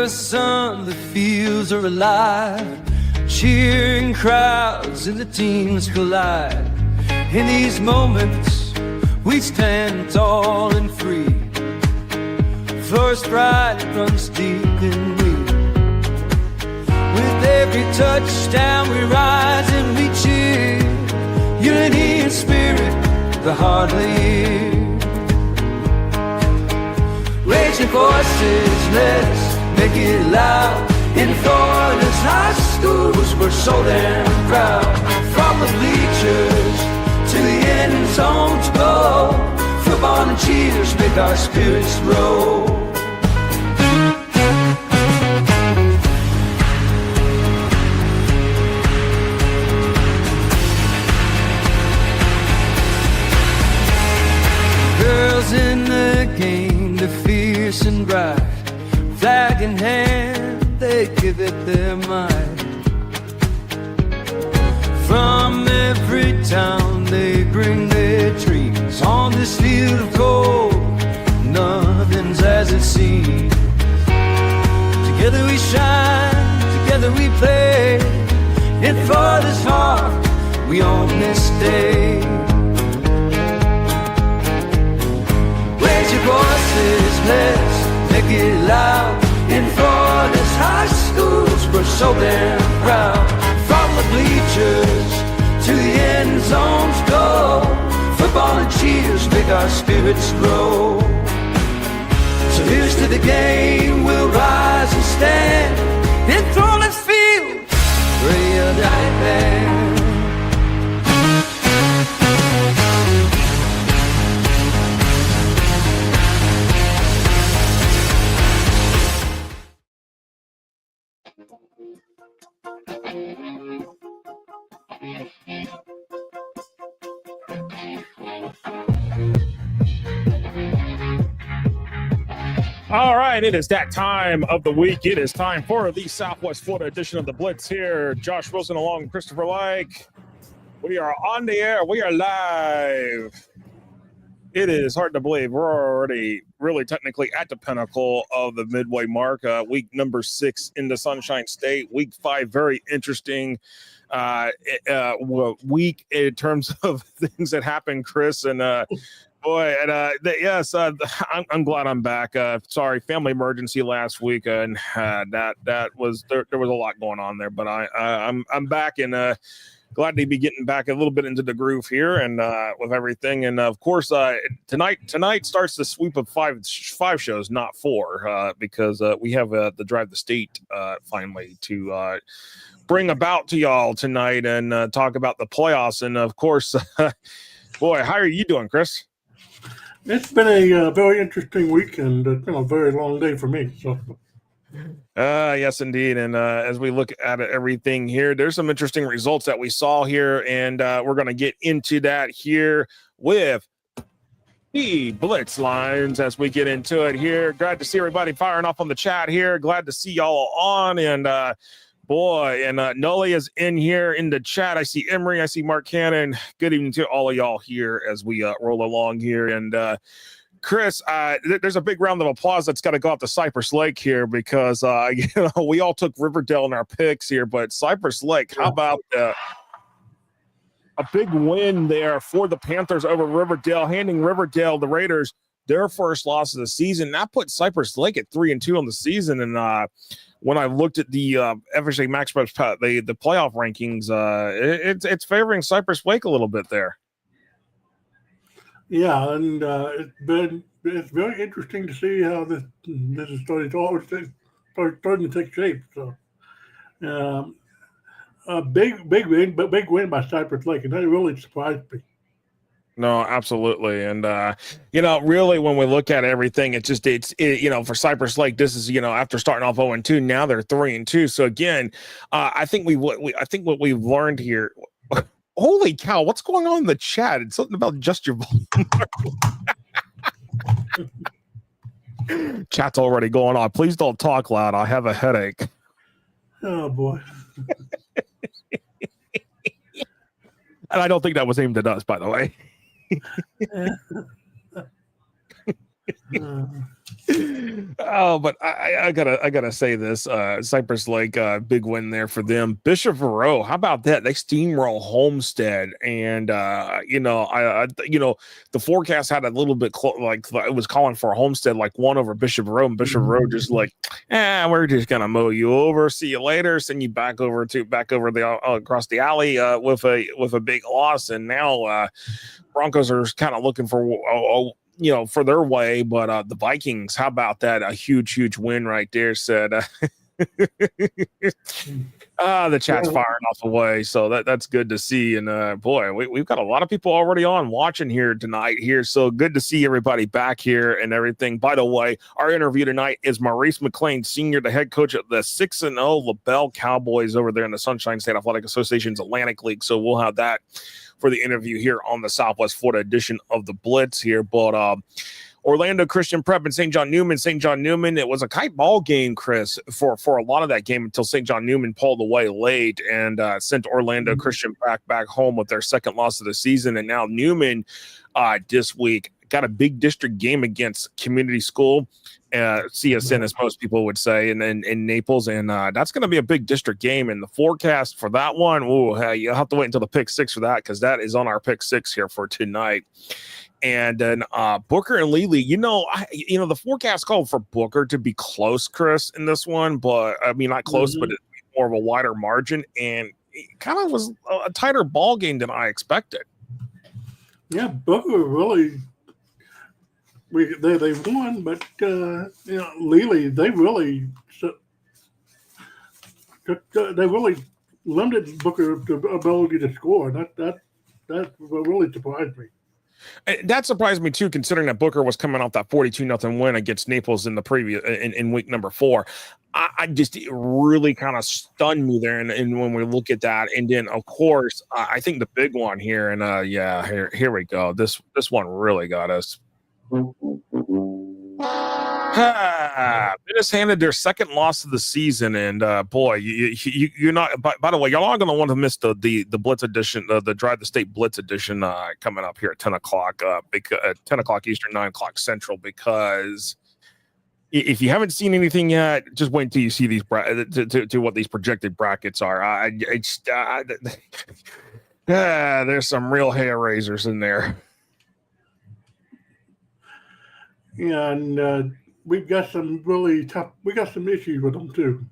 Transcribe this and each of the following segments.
a sun, the fields are alive. Cheering crowds and the teams collide. In these moments, we stand tall and free. First pride runs deep in me. With every touchdown, we rise and we cheer. Unity and spirit, the Hardee year. Raging voices, let's make it loud. In Florida's high schools, we're so damn proud. From the bleachers to the end zone to go, football and cheers make our spirits roll. Girls in the game, they're fierce and bright. Flag in hand, they give it their might. From every town they bring their dreams. On this field of gold, nothing's as it seems. Together we shine, together we play. In Florida's heart, we own this day. Raise your voices, let's make it loud. In Florida's high schools, we're so damn proud. From the bleachers to the end zones go, football and cheers make our spirits grow. So here's to the game, we'll rise and stand. Enthralled and feel, real night band. All right, it is that time of the week. It is time for the Southwest Florida edition of the Blitz here. Josh Wilson along with Christopher Like. We are on the air. We are live. It is hard to believe we're already really technically at the pinnacle of the midway mark. Week number 6 in the Sunshine State. Week 5, very interesting week in terms of things that happened, Chris. And boy, and yes, I'm glad I'm back. Sorry, family emergency last week, and that was there was a lot going on there. But I'm back and glad to be getting back a little bit into the groove here and with everything. And of course, tonight starts the sweep of five shows, not 4, because we have the Drive the State finally to bring about to y'all tonight and talk about the playoffs. And of course, boy, how are you doing, Chris? It's been a very interesting week, and it's been a very long day for me. So, yes, indeed. And as we look at everything here, there's some interesting results that we saw here, and we're going to get into that here with the Blitz Lines as we get into it here. Glad to see everybody firing off on the chat here. Glad to see y'all on, and boy, and Noli is in here in the chat. I see Emery. I see Mark Cannon. Good evening to all of y'all here as we roll along here. And Chris, there's a big round of applause that's got to go out to Cypress Lake here because we all took Riverdale in our picks here, but Cypress Lake, how about a big win there for the Panthers over Riverdale, handing Riverdale, the Raiders, their first loss of the season. That put Cypress Lake at 3-2 on the season. And when I looked at the FSA Max Preps, the playoff rankings, it's favoring Cypress Lake a little bit there. Yeah, and it's very interesting to see how this is starting to take shape. So, a big win by Cypress Lake, and that really surprised me. No, absolutely. And, really, when we look at everything, it's for Cypress Lake, this is, after starting off 0-2, now they're 3-2. So again, I think what we've learned here, holy cow, what's going on in the chat? It's something about just your volume. Chat's already going on. Please don't talk loud. I have a headache. Oh boy. And I don't think that was aimed at us, by the way. Oh, but I gotta say this. Cypress Lake, big win there for them. Bishop Verot, how about that? They steamroll Homestead, and the forecast had a little bit like it was calling for Homestead like one over Bishop Verot, and Bishop Verot just like, we're just gonna mow you over. See you later. Send you back over the across the alley with a big loss, and now Broncos are kind of looking for for their way, but the Vikings, how about that? A huge win right there. Said the chat's firing off away, so that's good to see. And boy, we've got a lot of people already on watching here tonight here, so good to see everybody back here and everything. By the way, our interview tonight is Maurice McClain Sr, the head coach of the 6-0 LaBelle Cowboys over there in the Sunshine State Athletic Association's Atlantic League. So we'll have that for the interview here on the Southwest Florida edition of the Blitz here. But Orlando Christian Prep and St. John Newman, it was a kite ball game, Chris, for a lot of that game until St. John Newman pulled away late and sent Orlando Christian back home with their second loss of the season. And now Newman this week got a big district game against Community School, CSN, as most people would say, and then in Naples, and that's going to be a big district game. And the forecast for that one, you'll have to wait until the pick six for that, because that is on our pick six here for tonight. And then Booker and Lely, the forecast called for Booker to be close, Chris, in this one, but I mean not close, but more of a wider margin, and it kind of was a tighter ball game than I expected. Yeah, Booker really. They won, but Lely, they really limited Booker's ability to score. That really surprised me. That surprised me too, considering that Booker was coming off that 42-0 win against Naples in the previous in week number 4. I just, it really kind of stunned me there. And when we look at that, and then of course, I think the big one here, and here we go. This one really got us. Minnesota handed their second loss of the season, and boy, you're not. By the way, y'all are going to want to miss the Blitz edition, the Drive the State Blitz edition coming up here at 10 o'clock, because 10 o'clock Eastern, 9 o'clock Central. Because if you haven't seen anything yet, just wait until you see these to what these projected brackets are. There's some real hair raisers in there. Yeah, and we've got some really tough. We got some issues with them too.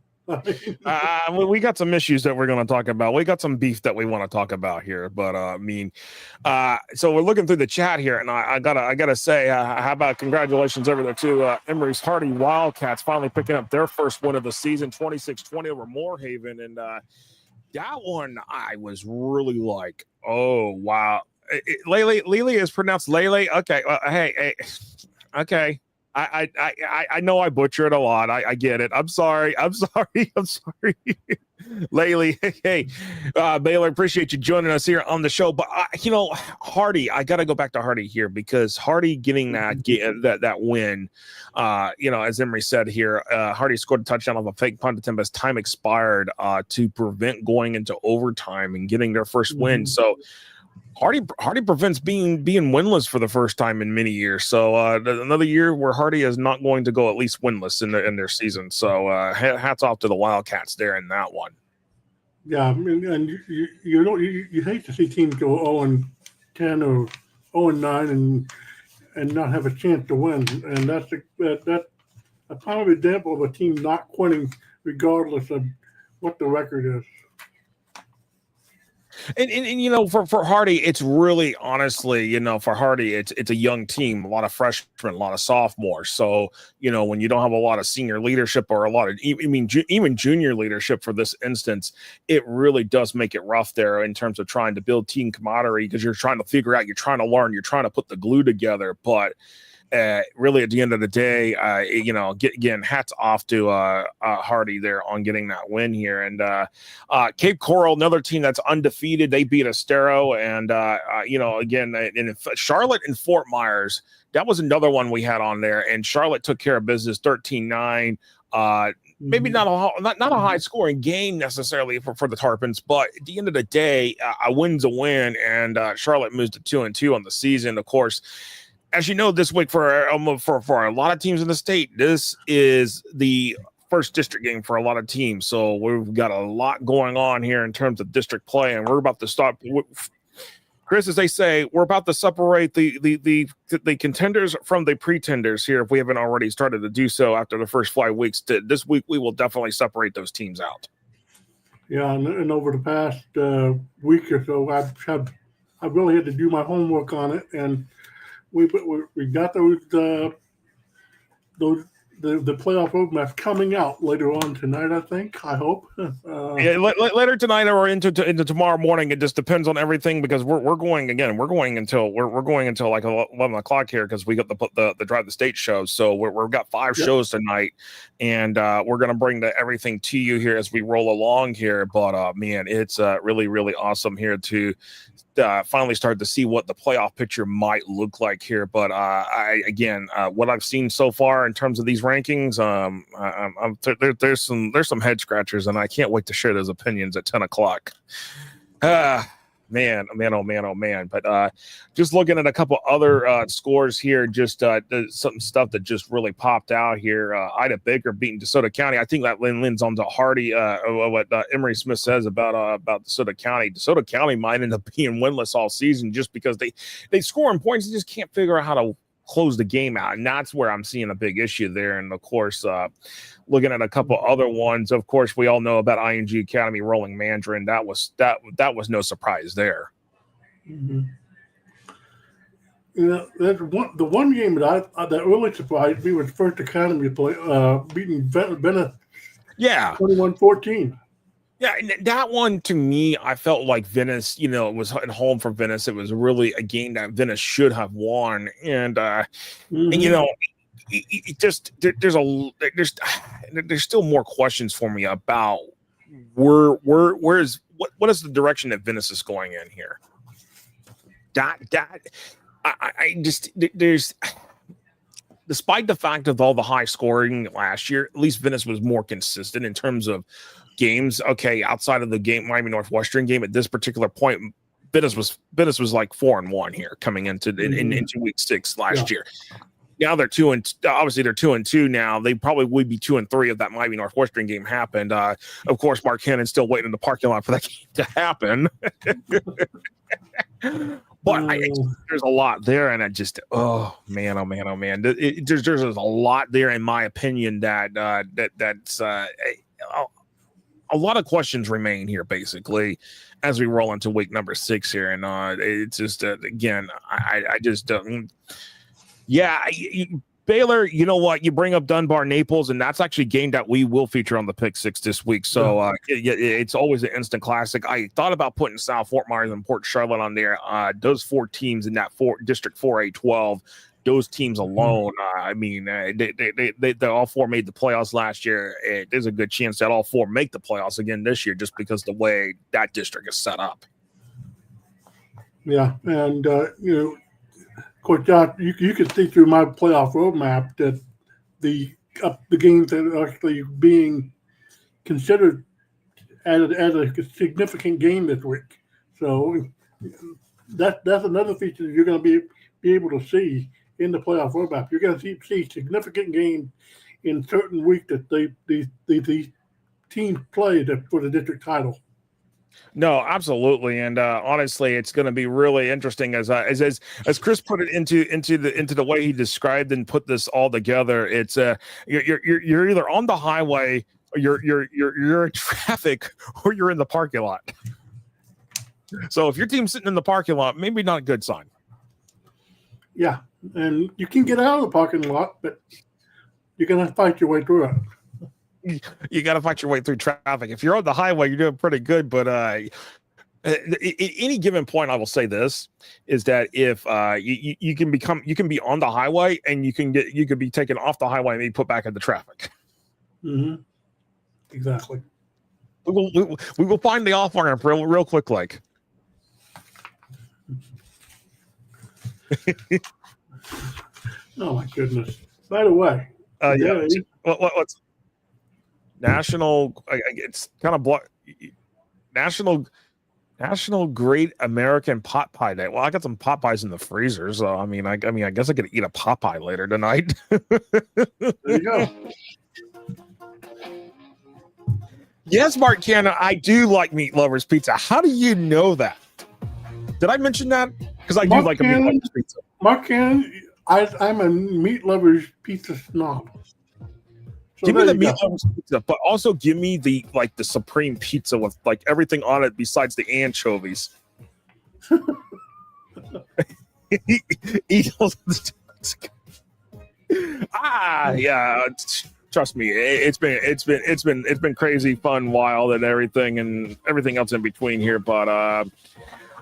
We got some issues that we're going to talk about. We got some beef that we want to talk about here. But so we're looking through the chat here, and I gotta say, how about congratulations over there to Emory's Hardee Wildcats finally picking up their first win of the season, 26-20 over Moorhaven, and that one I was really like, oh wow, Lele is pronounced Lele. Okay, hey. Okay, I know I butcher it a lot. I get it. I'm sorry. Laylee, hey, Baylor, appreciate you joining us here on the show. But Hardee, I got to go back to Hardee here, because Hardee getting that win, as Emory said here, Hardee scored a touchdown off a fake punt attempt as time expired to prevent going into overtime and getting their first win. So Hardee prevents being winless for the first time in many years. So another year where Hardee is not going to go at least winless in their season. So hats off to the Wildcats there in that one. Yeah, I mean, and you hate to see teams go 0-10 or 0-9 and not have a chance to win. And that's a kind of example of a team not quitting regardless of what the record is. And for Hardee, it's really honestly, for Hardee, it's a young team, a lot of freshmen, a lot of sophomores. So, when you don't have a lot of senior leadership or a lot of, even junior leadership for this instance, it really does make it rough there in terms of trying to build team camaraderie, because you're trying to figure out, you're trying to learn, you're trying to put the glue together. But really, at the end of the day, again, hats off to Hardee there on getting that win here. And Cape Coral, another team that's undefeated, they beat Estero. And, again, in Charlotte and Fort Myers, that was another one we had on there. And Charlotte took care of business 13-9. Maybe not a high scoring game necessarily for the Tarpons, but at the end of the day, a win's a win. And Charlotte moves to 2-2 on the season. Of course, as you know, this week for a lot of teams in the state, this is the first district game for a lot of teams. So we've got a lot going on here in terms of district play, and we're about to start. Chris, as they say, we're about to separate the contenders from the pretenders here if we haven't already started to do so after the first 5 weeks. This week, we will definitely separate those teams out. Yeah, and over the past week or so, I've really had to do my homework on it, and we got the playoff roadmap coming out later on tonight, I think. I hope. Later tonight or into tomorrow morning. It just depends on everything because we're going until like 11 o'clock here because we got the Drive the State show. So we've got 5 shows tonight, and we're gonna bring everything to you here as we roll along here. But man, it's really really awesome here to finally start to see what the playoff picture might look like here. But what I've seen so far in terms of these rankings, there's some head scratchers, and I can't wait to share those opinions at 10 o'clock. Man. But just looking at a couple other scores here, just some stuff that just really popped out here. Ida Baker beating DeSoto County. I think that lends on to Hardee, what Emery Smith says about DeSoto County. DeSoto County might end up being winless all season just because they score in points and just can't figure out how to close the game out. And that's where I'm seeing a big issue there. And of course, looking at a couple other ones, of course, we all know about ING Academy rolling Mandarin. That was no surprise there. Mm-hmm. The one game that really surprised me was First Academy beating Venice. Yeah, 21-14. Yeah, that one to me, I felt like Venice, it was at home for Venice. It was really a game that Venice should have won, and it just there's still more questions for me about what is the direction that Venice is going in here. There's despite the fact of all the high scoring last year, at least Venice was more consistent in terms of games. Okay, outside of the game Miami Northwestern game, at this particular point, Venice was like 4-1 here coming into week 6 last year. Now they're 2-2 now. They probably would be 2-3 if that Miami Northwestern game happened. Of course, Mark Hannon's still waiting in the parking lot for that game to happen. But there's a lot there, and I just man. There's a lot there, in my opinion, that's a lot of questions remain here, basically, as we roll into week number 6 here, and it's just again, I just Baylor. You know what? You bring up Dunbar Naples, and that's actually a game that we will feature on the Pick 6 this week. So it's always an instant classic. I thought about putting South Fort Myers and Port Charlotte on there. Those 4 teams in that District 4A12. Those teams alone, they all 4 made the playoffs last year. There's a good chance that all 4 make the playoffs again this year, just because the way that district is set up. Yeah, and of course, Josh, you can see through my playoff roadmap that the games that are actually being considered as a significant game this week. So that's another feature that you're going to be able to see in the playoff roadmap. You're going to see significant games in certain weeks that these teams play for the district title. No, absolutely, and honestly, it's going to be really interesting as Chris put it into the way he described and put this all together. It's you're either on the highway, or you're in traffic, or you're in the parking lot. So if your team's sitting in the parking lot, maybe not a good sign. Yeah, and you can get out of the parking lot, but you're going to fight your way through it. You got to fight your way through traffic. If you're on the highway, you're doing pretty good. But at any given point, I will say this is that if you can be on the highway, and you could be taken off the highway and be put back in the traffic. Mm-hmm. Exactly. We will find the off ramp real quick, like. Oh my goodness! By the way, what's national? It's kind of national National Great American Pot Pie Day. Well, I got some pot pies in the freezer, so I mean, I guess I could eat a pot pie later tonight. There you go. Yes, Mark Cannon, I do like Meat Lovers Pizza. How do you know that? Did I mention that? Because I do like a Meat Lovers Pizza. Mark Cannon, I'm a Meat Lovers Pizza snob. So give me the Meat Lovers Pizza, but also give me the supreme pizza with like everything on it besides the anchovies. Yeah. Trust me, it's been crazy, fun, wild, and everything else in between here. But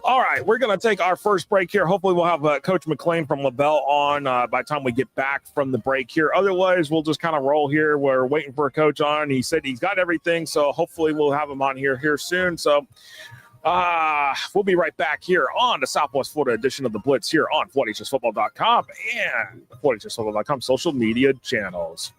all right, we're gonna take our first break here. Hopefully, we'll have Coach McClain from LaBelle on by the time we get back from the break here. Otherwise, we'll just kind of roll here. We're waiting for a coach on. He said he's got everything, so hopefully, we'll have him on here soon. So. We'll be right back here on the Southwest Florida edition of the Blitz here on FloorHSFootball.com and FloorHSFootball.com social media channels.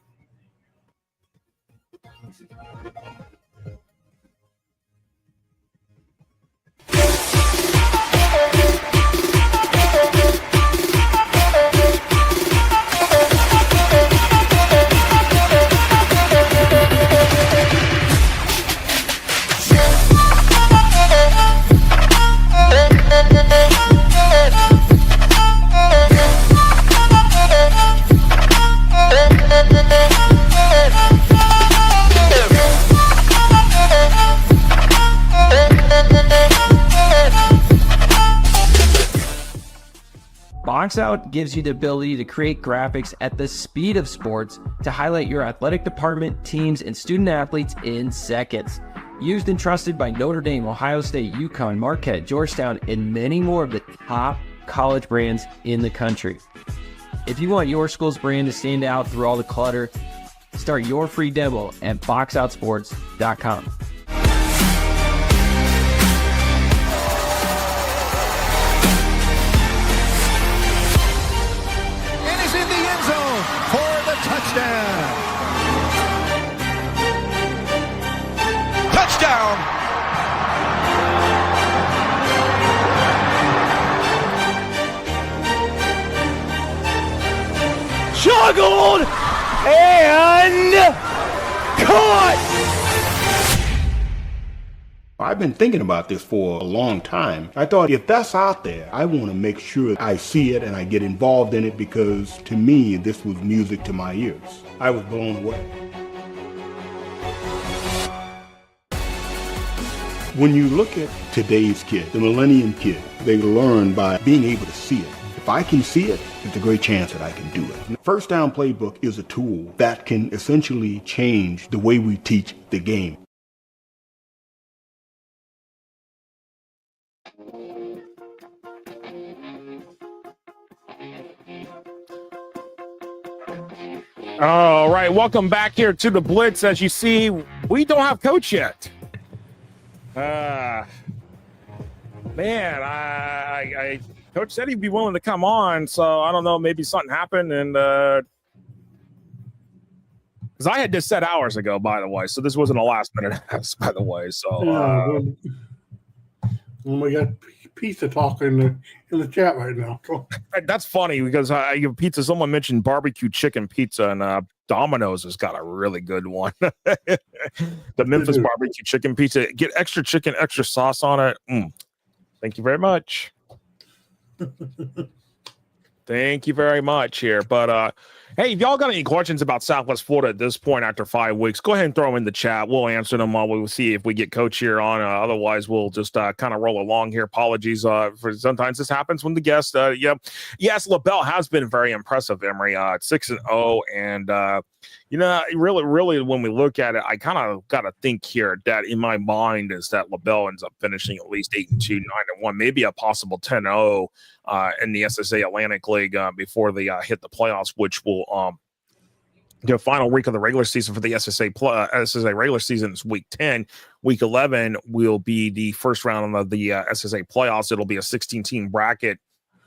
Box Out gives you the ability to create graphics at the speed of sports to highlight your athletic department, teams, and student athletes in seconds. Used and trusted by Notre Dame, Ohio State, UConn, Marquette, Georgetown, and many more of the top college brands in the country. If you want your school's brand to stand out through all the clutter, start your free demo at boxoutsports.com. Touchdown! Juggled and caught! I've been thinking about this for a long time. I thought if that's out there, I want to make sure I see it and I get involved in it because to me, this was music to my ears. I was blown away. When you look at today's kid, the millennium kid, they learn by being able to see it. If I can see it, there's a great chance that I can do it. First Down Playbook is a tool that can essentially change the way we teach the game. All right, welcome back here to the Blitz. As you see, we don't have coach yet. I coach said he'd be willing to come on, so I don't know, maybe something happened, and because I had this set hours ago, by the way, so this wasn't a last minute ask, by the way. So when we got pizza talk in the chat right now. So. That's funny because pizza. Someone mentioned barbecue chicken pizza, and Domino's has got a really good one. The Memphis barbecue chicken pizza. Get extra chicken, extra sauce on it. Thank you very much. Thank you very much here. But hey, if y'all got any questions about Southwest Florida at this point after 5 weeks, go ahead and throw them in the chat. We'll answer them while we'll see if we get Coach here on. Otherwise, we'll just kind of roll along here. Apologies for sometimes this happens when the guest. Yes, LaBelle has been very impressive, Emery. 6-0, and really, when we look at it, I kind of got to think here that in my mind is that LaBelle ends up finishing at least 8-2, 9-1, maybe a possible 10-0 in the SSAA Atlantic League before they hit the playoffs, which will the final week of the regular season for the SSA regular season is week 10. Week 11 will be the first round of the SSA playoffs. It'll be a 16-team bracket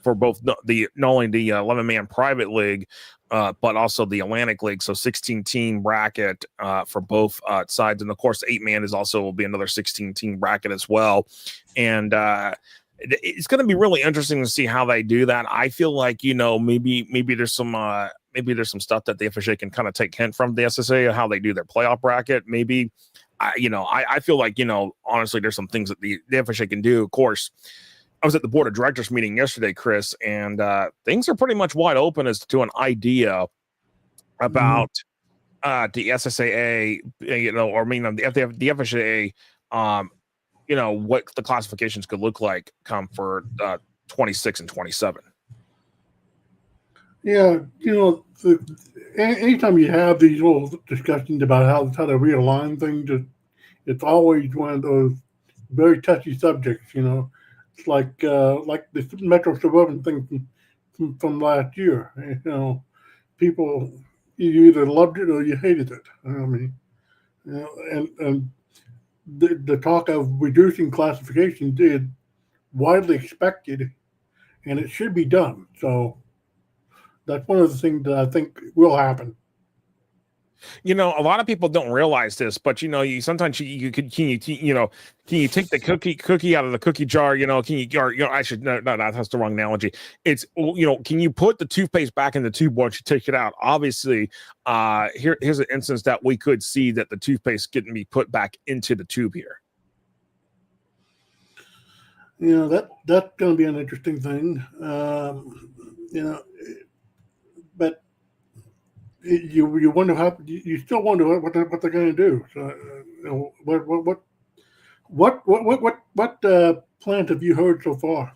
for both the not only the 11-man private league, but also the Atlantic League. So 16-team bracket for both sides, and of course 8-man is also will be another 16-team bracket as well. And it's going to be really interesting to see how they do that. I feel like maybe there's some stuff that the FSA can kind of take hint from the SSA how they do their playoff bracket. Maybe I feel like honestly there's some things that the FSA can do. Of course, I was at the board of directors meeting yesterday, Chris, and things are pretty much wide open as to an idea about the SSAA, the FSAA, what the classifications could look like come for 26 and 27. Yeah, anytime you have these little discussions about how to realign things, it's always one of those very touchy subjects. It's like the Metro Suburban thing from last year. People, you either loved it or you hated it. I mean, and the talk of reducing classification is widely expected, and it should be done. So that's one of the things that I think will happen. A lot of people don't realize this, but you sometimes can you take the cookie out of the cookie jar? I should no, that's the wrong analogy. It's can you put the toothpaste back in the tube once you take it out? Obviously, here's an instance that we could see that the toothpaste getting be put back into the tube here. That's going to be an interesting thing. But you wonder how you still wonder what they're going to do. So what plans have you heard so far?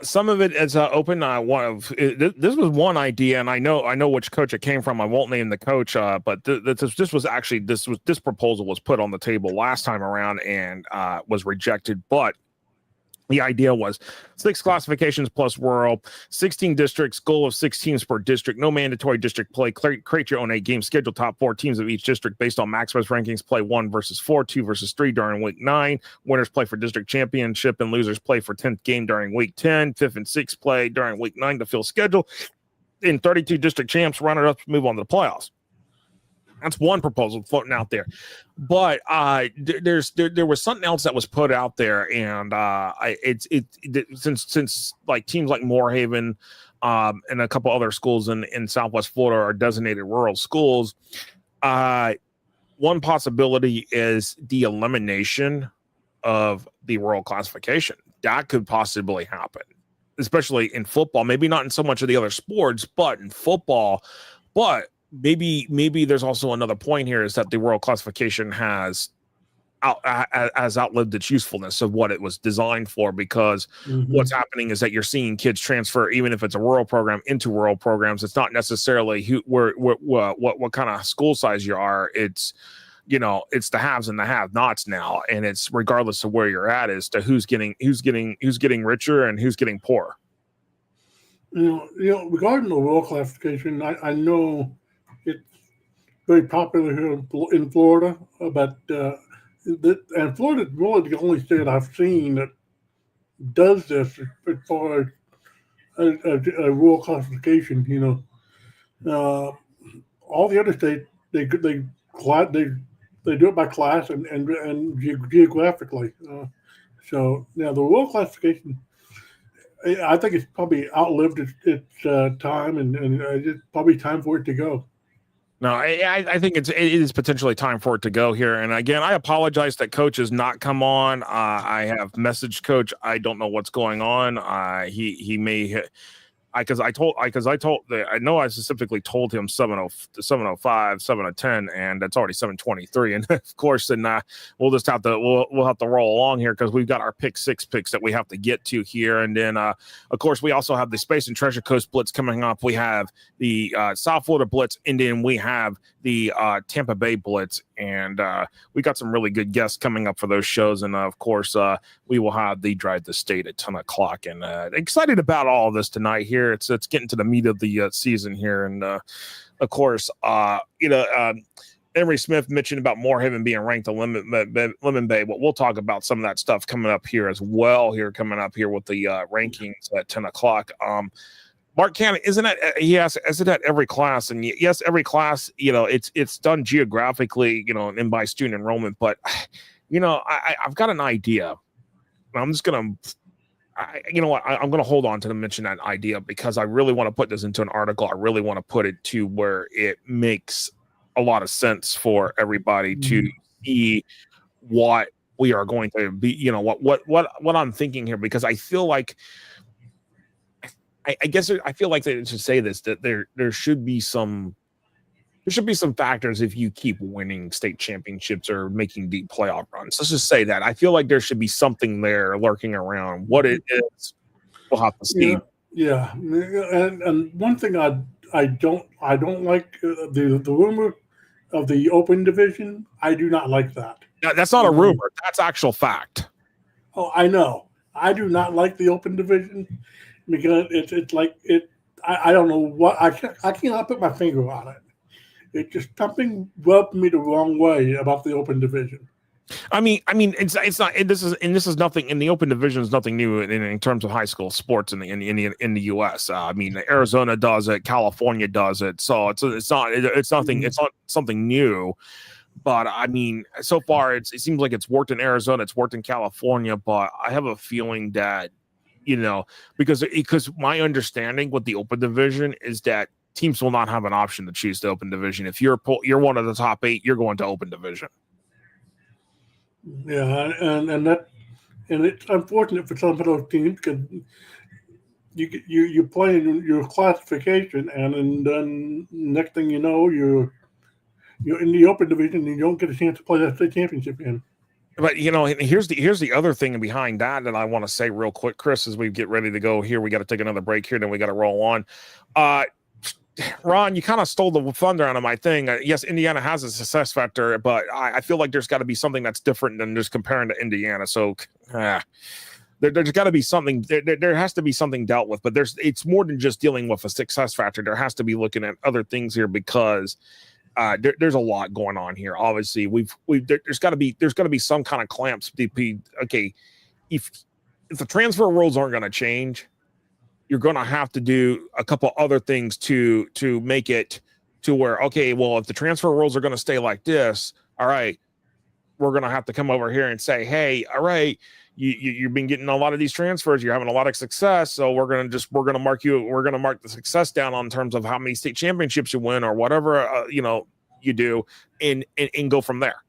Some of it is open. This was one idea, and I know which coach it came from. I won't name the coach, but this proposal was put on the table last time around and was rejected. But the idea was 6 classifications plus rural, 16 districts, goal of 6 teams per district, no mandatory district play, create your own 8-game schedule, top 4 teams of each district based on Maximus rankings, play 1 versus 4, 2 versus 3 during week 9, winners play for district championship and losers play for 10th game during week 10, 5th and 6th play during week 9 to fill schedule, in 32 district champs, runner-ups move on to the playoffs. That's one proposal floating out there, but there was something else that was put out there, and since like teams like Moorhaven and a couple other schools in Southwest Florida are designated rural schools, one possibility is the elimination of the rural classification. That could possibly happen, especially in football. Maybe not in so much of the other sports, but in football. But maybe there's also another point here is that the rural classification has outlived its usefulness of what it was designed for, because what's happening is that you're seeing kids transfer, even if it's a rural program, into rural programs. It's not necessarily what kind of school size you are. It's it's the haves and the have-nots now, and it's regardless of where you're at as to who's getting richer and who's getting poor. Regarding the rural classification, I know it's very popular here in Florida, but and Florida is really the only state I've seen that does this as far as a rural classification. All the other states they do it by class and geographically. So now the rural classification, I think it's probably outlived its time, and it's probably time for it to go. No, I think it is potentially time for it to go here. And again, I apologize that Coach has not come on. I have messaged Coach. I don't know what's going on. He may. I know I specifically told him 7:05, 7:10, and it's already 7:23. And of course, we'll just have to we'll have to roll along here because we've got our pick 6 picks that we have to get to here. And then of course we also have the Space and Treasure Coast Blitz coming up. We have the South Florida Blitz, and then we have the Tampa Bay Blitz, and we got some really good guests coming up for those shows. And of course, we will have the Drive the State at 10 o'clock. And excited about all of this tonight here. It's getting to the meat of the season here, and of course, Emery Smith mentioned about Moorhaven being ranked on Lemon Bay, but we'll talk about some of that stuff coming up here as well. Coming up here with the rankings at 10 o'clock. Mark Cannon, isn't it? He asks, is it at every class? And yes, every class, it's done geographically, and by student enrollment. But, I've got an idea. I'm just going to, I'm going to hold on to mention that idea because I really want to put this into an article. I really want to put it to where it makes a lot of sense for everybody to see what we are going to be, what I'm thinking here, because I feel like, I guess I feel like they should say this, that there should be some factors if you keep winning state championships or making deep playoff runs. Let's just say that. I feel like there should be something there lurking around. What it is, we'll have to see. Yeah. And one thing I don't like the rumor of the open division. I do not like that. No, that's not a rumor. That's actual fact. Oh, I know. I do not like the open division. Because it's like it, I don't know what I cannot put my finger on it. It just something rubbed me the wrong way about the open division. I mean, it's not. This is nothing. In the open division is nothing new in terms of high school sports in the U.S. I mean, Arizona does it, California does it, so it's nothing. It's not something new. But I mean, so far it seems like it's worked in Arizona, it's worked in California, but I have a feeling that. Because my understanding with the open division is that teams will not have an option to choose the open division. If you're one of the top 8, you're going to open division. Yeah, and it's unfortunate for some of those teams because you play in your classification, and then next thing you know, you're in the open division and you don't get a chance to play that state championship in. But here's the other thing behind that I want to say real quick, Chris, as we get ready to go here. We got to take another break here, then we got to roll on. Ron, you kind of stole the thunder out of my thing. Yes, Indiana has a success factor, but I feel like there's got to be something that's different than just comparing to Indiana. So there's got to be something. There has to be something dealt with. But it's more than just dealing with a success factor. There has to be looking at other things here because. There's a lot going on here. Obviously, there's got to be some kind of clamps. Okay, if the transfer rules aren't going to change, you're going to have to do a couple other things to make it to where okay, well, if the transfer rules are going to stay like this, all right, we're going to have to come over here and say, hey, all right, you've been getting a lot of these transfers, you're having a lot of success, so we're going to mark the success down on terms of how many state championships you win or whatever you do and go from there.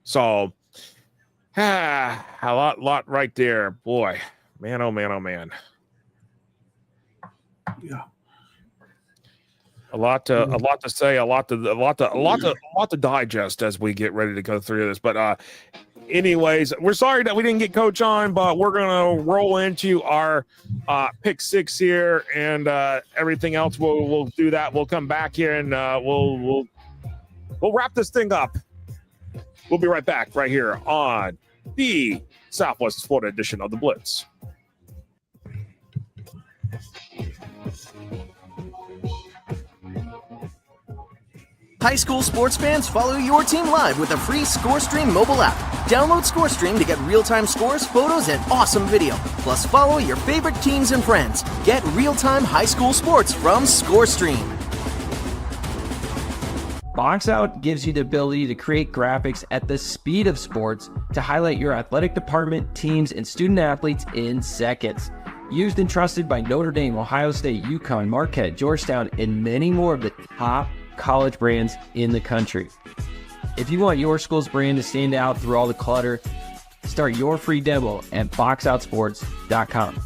So a lot right there, boy, man, oh man. Yeah. A lot to say, a lot to digest as we get ready to go through this. But anyways, we're sorry that we didn't get Coach on, but we're gonna roll into our pick 6 here, and everything else. We'll do that. We'll come back here and we'll wrap this thing up. We'll be right back right here on the Southwest Florida edition of the Blitz. High school sports fans, follow your team live with a free ScoreStream mobile app. Download ScoreStream to get real-time scores, photos, and awesome video. Plus, follow your favorite teams and friends. Get real-time high school sports from ScoreStream. Box Out gives you the ability to create graphics at the speed of sports to highlight your athletic department, teams, and student athletes in seconds. Used and trusted by Notre Dame, Ohio State, UConn, Marquette, Georgetown, and many more of the top college brands in the country. If you want your school's brand to stand out through all the clutter, start your free demo at boxoutsports.com.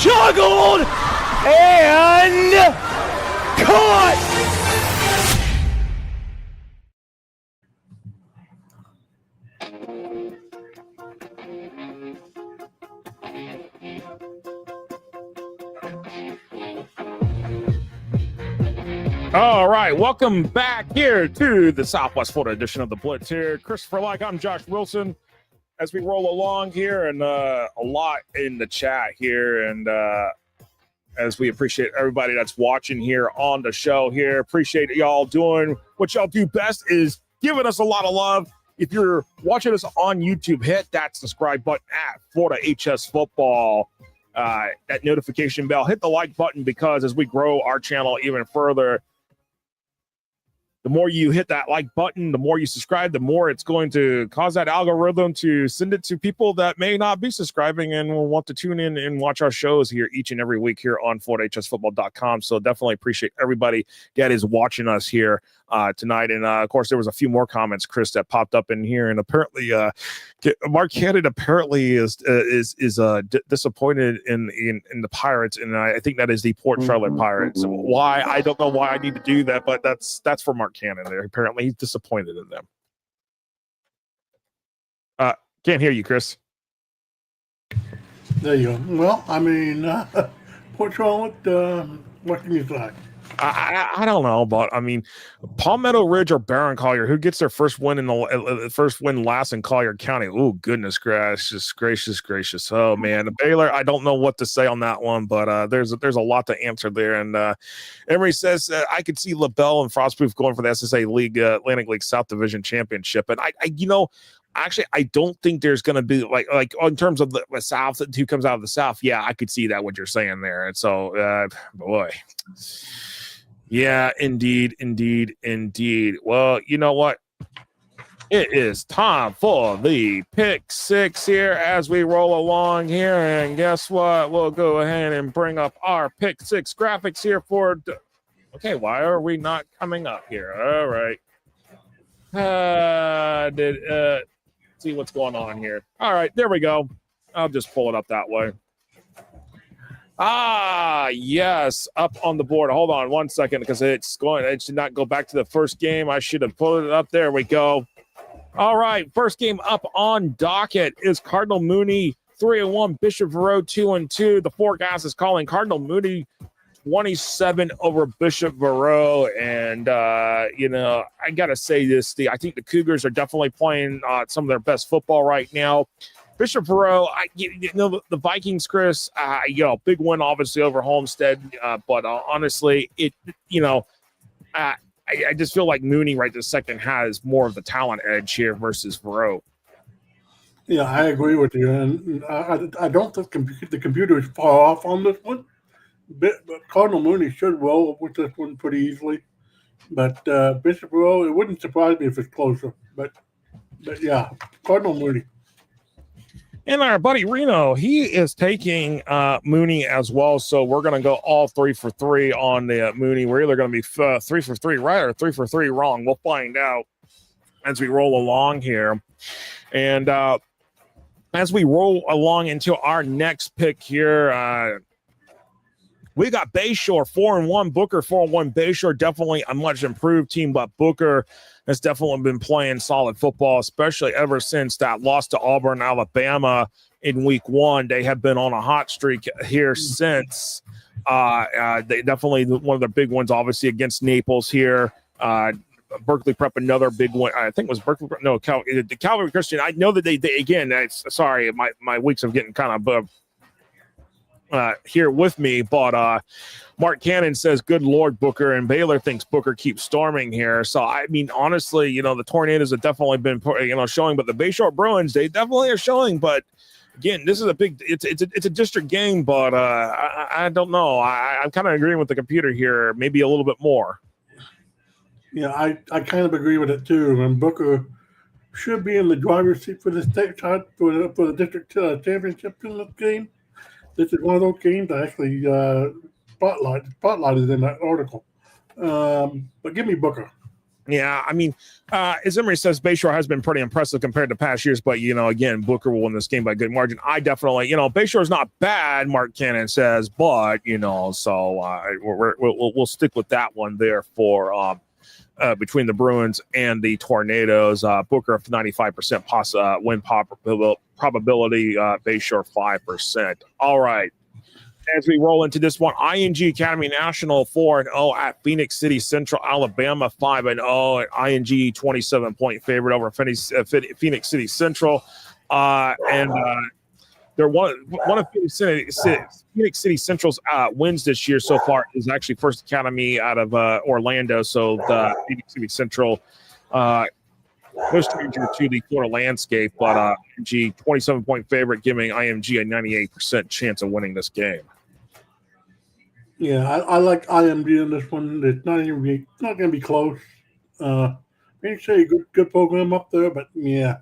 juggled and caught. All right, welcome back here to the Southwest Florida edition of the Blitz here. Christopher Like, I'm Josh Wilson. As we roll along here, and a lot in the chat here, and as we appreciate everybody that's watching here on the show here. Appreciate y'all doing what y'all do best, is giving us a lot of love. If you're watching us on YouTube, hit that subscribe button at Florida HS Football. That notification bell, hit the like button, because as we grow our channel even further, the more you hit that like button, the more you subscribe, the more it's going to cause that algorithm to send it to people that may not be subscribing and will want to tune in and watch our shows here each and every week here on FloridaHSFootball.com. So definitely appreciate everybody that is watching us here tonight. And of course, there was a few more comments, Chris, that popped up in here. And apparently, Mark Cannon apparently is disappointed in the Pirates, and I think that is the Port Charlotte Pirates. Why? I don't know why I need to do that, but that's for Mark Cannon there. Apparently, he's disappointed in them. Can't hear you, Chris. There you go. Well, I mean, Port Charlotte, what can you say? I don't know, but I mean, Palmetto Ridge or Barron Collier, who gets their first win last in Collier County? Oh, goodness gracious! Oh man, the Baylor. I don't know what to say on that one, but there's a lot to answer there. And Emery says I could see LaBelle and Frostproof going for the SSAA League Atlantic League South Division Championship, and actually, I don't think there's going to be like in terms of the South, who comes out of the South. Yeah, I could see that, what you're saying there. And so, boy. Yeah, indeed. Well, you know what? It is time for the pick six here as we roll along here. And guess what? We'll go ahead and bring up our pick six graphics here for. Okay, why are we not coming up here? All right. See what's going on here. All right, there we go. I'll just pull it up that way. Yes, up on the board. Hold on 1 second, because it should not go back to the first game. I should have pulled it up. There we go. All right, first game up on docket is Cardinal Mooney 3-1, Bishop Verot 2-2. The forecast is calling Cardinal Mooney 27 over Bishop Verot. And, I got to say this. I think the Cougars are definitely playing some of their best football right now. Bishop Verot, the Vikings, Chris, big win, obviously, over Homestead. But honestly, I just feel like Mooney right this second has more of the talent edge here versus Verot. Yeah, I agree with you. And I don't think the computer is far off on this one. But Cardinal Mooney should roll with this one pretty easily. But Bishop Verot, it wouldn't surprise me if it's closer. But yeah, Cardinal Mooney. And our buddy Reno, he is taking Mooney as well. So we're going to go all 3 for 3 on the Mooney. We're either going to be 3 for 3 right or 3 for 3 wrong. We'll find out as we roll along here. And as we roll along into our next pick here, we got Bayshore 4-1, Booker 4-1. Bayshore definitely a much improved team, but Booker has definitely been playing solid football, especially ever since that loss to Auburn, Alabama in week 1. They have been on a hot streak here since. They definitely one of their big ones, obviously, against Naples here. Berkeley Prep, another big one. I think it was Berkeley Prep. No, the Calvary Christian. I know that they again, sorry, my weeks are getting kind of here with me, but Mark Cannon says, good Lord, Booker, and Baylor thinks Booker keeps storming here. So, I mean, honestly, the Tornadoes have definitely been, showing, but the Bayshore Bruins, they definitely are showing, but again, this is it's a district game, but I don't know. I'm kind of agreeing with the computer here, maybe a little bit more. Yeah, I kind of agree with it too. And Booker should be in the driver's seat for the state for the district championship in this game. This is one of those games I actually spotlighted in that article. But give me Booker. Yeah, I mean, as Emery says, Bayshore has been pretty impressive compared to past years, but, again, Booker will win this game by a good margin. I definitely, Bayshore's not bad, Mark Cannon says, but, so we'll stick with that one there for between the Bruins and the Tornadoes. Booker 95% win probability, Bayshore 5%. All right. As we roll into this one, ING Academy National 4-0 at Phoenix City Central, Alabama 5-0. ING 27-point favorite over Phoenix City Central, and they're one of Phoenix City Central's wins this year so far is actually First Academy out of Orlando. So the Phoenix City Central. No stranger to the Florida landscape, but IMG 27-point favorite, giving IMG a 98% chance of winning this game. Yeah, I like IMG in this one. It's not going to be close. Maybe say a good program up there, but yeah,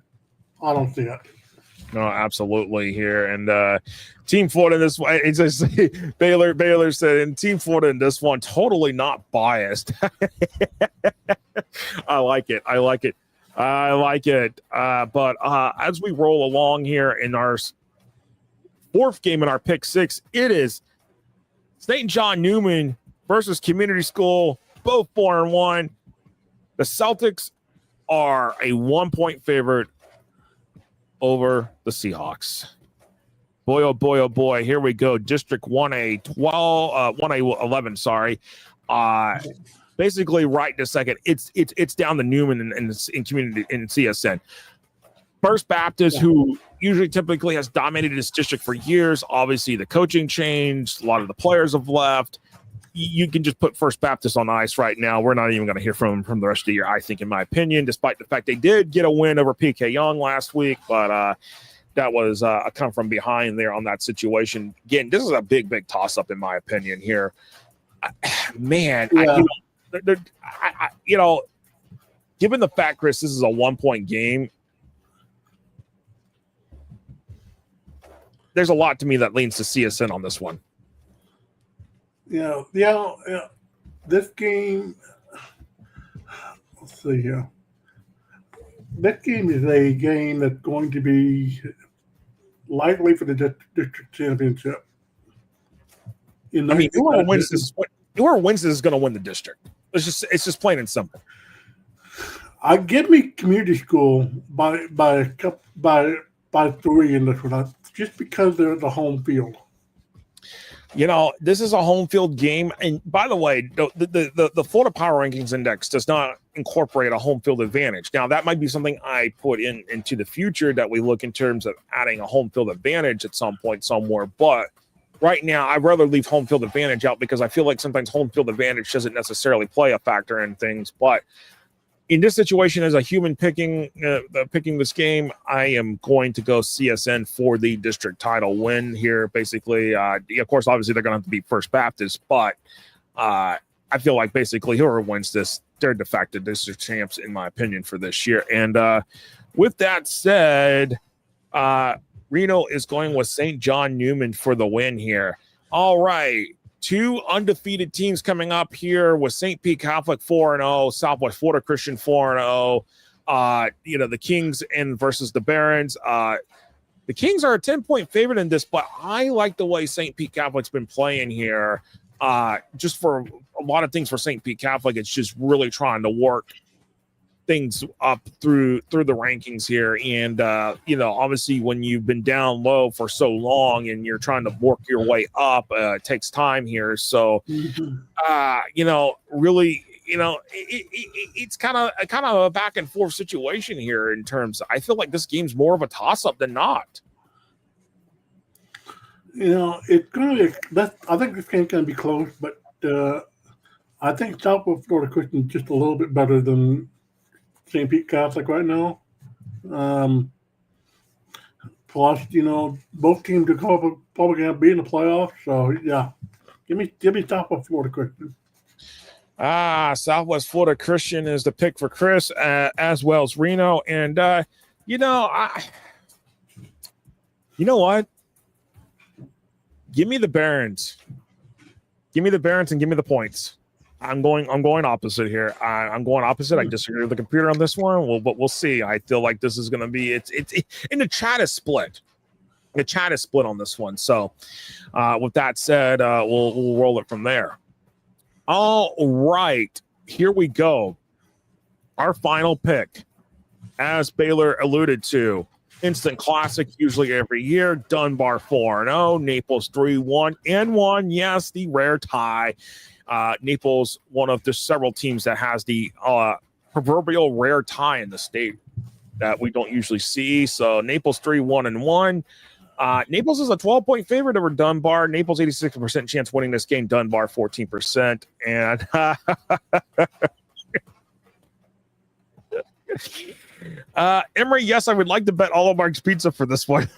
I don't see it. No, absolutely here. And Team Florida in this one, it's just Baylor said, and Team Florida in this one, totally not biased. I like it. But as we roll along here in our fourth game in our pick six, it is St. John Newman versus Community School, both 4-1. The Celtics are a 1-point favorite over the Seahawks. Boy, oh boy, oh boy. Here we go. District 1A11, sorry. Basically right this second. It's down to Newman in community in CSN. First Baptist, who usually typically has dominated this district for years. Obviously, the coaching changed. A lot of the players have left. You can just put First Baptist on ice right now. We're not even going to hear from them from the rest of the year, I think, in my opinion, despite the fact they did get a win over PK Young last week. But that was a come from behind there on that situation. Again, this is a big toss-up, in my opinion, here. Man, yeah. Given the fact, Chris, this is a 1-point game, there's a lot to me that leans to CSN on this one. Yeah. This game, let's see here. This game is a game that's going to be likely for the district championship. Whoever wins this is going to win the district. It's just plain and simple. I give me Community School by 3 in this one, just because they're the home field. This is a home field game, and by the way, the Florida Power Rankings Index does not incorporate a home field advantage. Now, that might be something I put into the future that we look in terms of adding a home field advantage at some point somewhere, but right now, I'd rather leave home field advantage out because I feel like sometimes home field advantage doesn't necessarily play a factor in things. But in this situation, as a human picking this game, I am going to go CSN for the district title win here. Basically, of course, obviously they're going to have to beat First Baptist, but I feel like basically whoever wins this, they're de facto district champs, in my opinion, for this year. And with that said, Reno is going with St. John Newman for the win here. All right. 2 undefeated teams coming up here with St. Pete Catholic 4-0, Southwest Florida Christian 4-0. The Kings versus the Barons. The Kings are a 10-point favorite in this, but I like the way St. Pete Catholic's been playing here. Just for a lot of things for St. Pete Catholic, it's just really trying to work things up through the rankings here. And obviously when you've been down low for so long and you're trying to work your way up, it takes time here. So really, it's kind of a back and forth situation here in terms. I feel like this game's more of a toss-up than not. It's going to be I think this game's going to be close, but I think Southwest Florida Christian is just a little bit better than St. Pete Catholic right now. Plus, both teams are probably going to be in the playoffs. So, yeah, give me Southwest Florida Christian. Southwest Florida Christian is the pick for Chris, as well as Reno. And, you know what? Give me the Barons. Give me the Barons and give me the points. I'm going opposite here. I'm going opposite. I disagree with the computer on this one. But we'll see. I feel like this is going to be it's and the chat is split. The chat is split on this one. So with that said, we'll roll it from there. All right, here we go. Our final pick, as Baylor alluded to, instant classic usually every year. Dunbar 4-0, Naples 3-1. Yes, the rare tie. Naples, one of the several teams that has the proverbial rare tie in the state that we don't usually see. So Naples 3-1-1. Naples is a 12-point favorite over Dunbar. Naples 86% chance winning this game. Dunbar 14%. And Emery, yes, I would like to bet all of Mark's pizza for this one.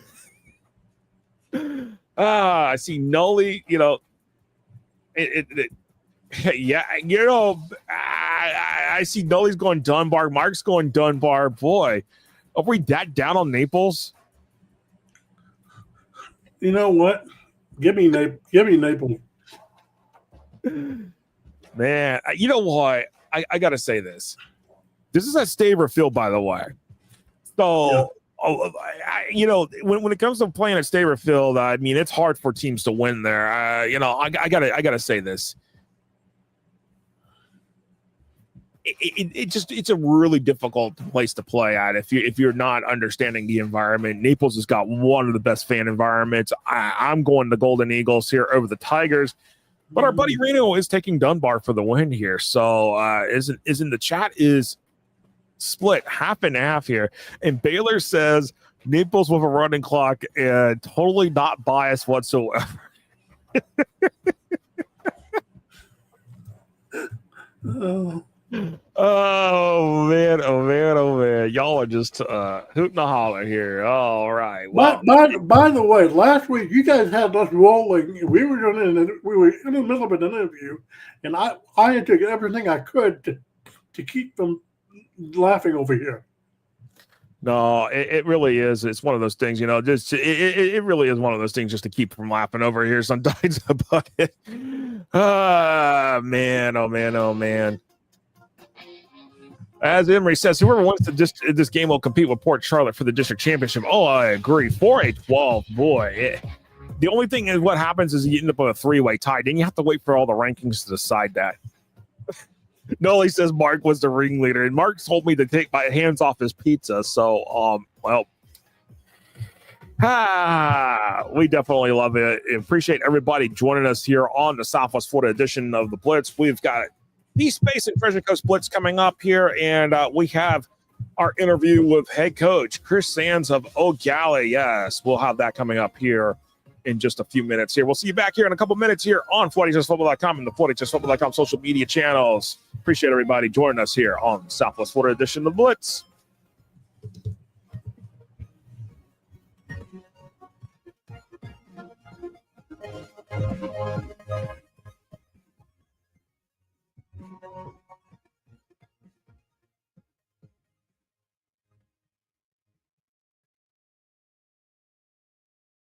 I see Noli, yeah, I see Noli's going Dunbar. Mark's going Dunbar. Boy, are we that down on Naples? You know what? Give me Naples. Man, you know what? I got to say this. This is at Staver Field, by the way. So, when it comes to playing at Staver Field, I mean, it's hard for teams to win there. I gotta say this. It's a really difficult place to play at if you're not understanding the environment. Naples has got one of the best fan environments. I'm going the Golden Eagles here over the Tigers, but our buddy Reno is taking Dunbar for the win here. So isn't the chat is split half and half here, and Baylor says Naples with a running clock and totally not biased whatsoever. Oh man, y'all are just hooting and hollering here. All right. Well, by the way, last week you guys had us rolling. We were in the middle of an interview, and I took everything I could to keep them laughing over here. No, it really is. It's one of those things, just it really is one of those things just to keep from laughing over here sometimes about it. Oh man. As Emery says, whoever wins this game will compete with Port Charlotte for the district championship. Oh, I agree. 4-12, boy. The only thing is what happens is you end up with a three-way tie. Then you have to wait for all the rankings to decide that. Noli says Mark was the ringleader, and Mark told me to take my hands off his pizza. So, we definitely love it. Appreciate everybody joining us here on the Southwest Florida edition of the Blitz. We've got the Space and Treasure Coast Blitz coming up here, and we have our interview with head coach Chris Sands of O'Galley. Yes, we'll have that coming up here in just a few minutes here. We'll see you back here in a couple minutes here on FloydHSFootball.com and the FloydHSFootball.com social media channels. Appreciate everybody joining us here on Southwest Florida edition of the Blitz.